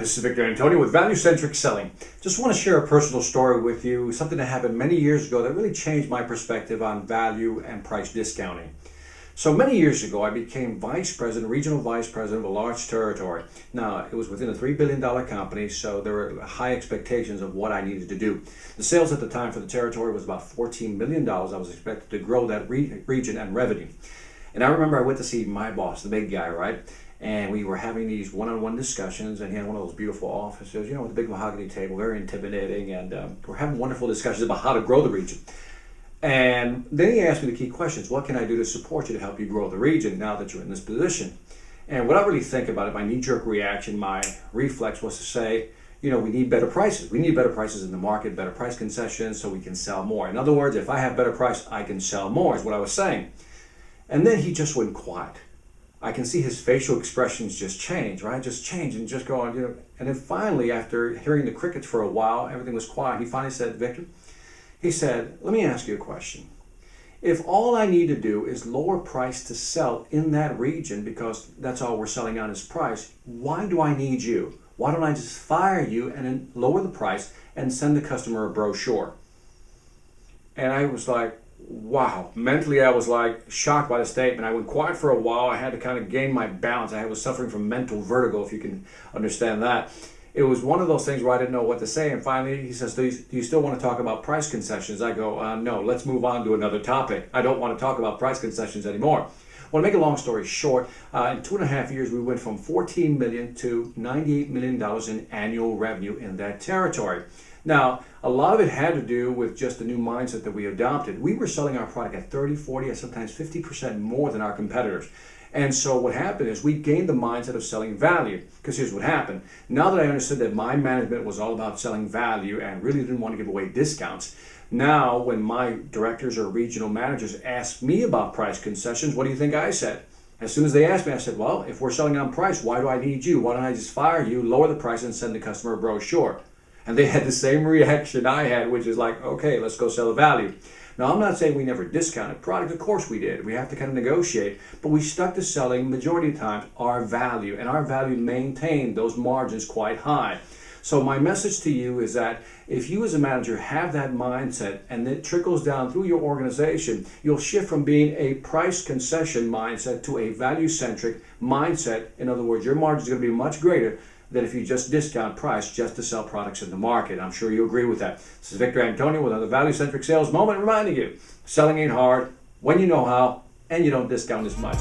This is Victor Antonio with Value-Centric Selling. Just want to share a personal story with you, something that happened many years ago that really changed my perspective on value and price discounting. So many years ago, I became vice president, regional vice president of a large territory. Now, it was within a $3 billion company, so there were high expectations of what I needed to do. The sales at the time for the territory was about $14 million. I was expected to grow that region and revenue. And I remember I went to see my boss, the big guy, right? And we were having these one-on-one discussions, and he had one of those beautiful offices, with a big mahogany table, very intimidating, and we're having wonderful discussions about how to grow the region. And then he asked me the key questions. What can I do to support you to help you grow the region now that you're in this position? And without really thinking about it, my knee-jerk reaction, my reflex was to say, we need better prices. We need better prices in the market, better price concessions so we can sell more. In other words, if I have better price, I can sell more is what I was saying. And then he just went quiet. I can see his facial expressions just change, right? Just change and just go on, And then finally, after hearing the crickets for a while, everything was quiet. He finally said, Victor, he said, let me ask you a question. If all I need to do is lower price to sell in that region, because that's all we're selling on is price, why do I need you? Why don't I just fire you and then lower the price and send the customer a brochure? And I was like, wow. Mentally, I was like shocked by the statement. I went quiet for a while. I had to kind of gain my balance. I was suffering from mental vertigo, if you can understand that. It was one of those things where I didn't know what to say. And finally, he says, do you still want to talk about price concessions? I go, no, let's move on to another topic. I don't want to talk about price concessions anymore. Well, to make a long story short, in 2.5 years, we went from $14 million to $98 million in annual revenue in that territory. Now, a lot of it had to do with just the new mindset that we adopted. We were selling our product at 30, 40, and sometimes 50% more than our competitors. And so what happened is we gained the mindset of selling value. Because here's what happened. Now that I understood that my management was all about selling value and really didn't want to give away discounts, now when my directors or regional managers asked me about price concessions, what do you think I said? As soon as they asked me, I said, well, if we're selling on price, why do I need you? Why don't I just fire you, lower the price, and send the customer a brochure? And they had the same reaction I had, which is like, okay, let's go sell the value. Now, I'm not saying we never discounted product. Of course we did. We have to kind of negotiate. But we stuck to selling, majority of times, our value. And our value maintained those margins quite high. So my message to you is that if you as a manager have that mindset and it trickles down through your organization, you'll shift from being a price concession mindset to a value-centric mindset. In other words, your margin is going to be much greater than if you just discount price just to sell products in the market. I'm sure you agree with that. This is Victor Antonio with another Value-Centric Sales Moment reminding you, selling ain't hard when you know how and you don't discount as much.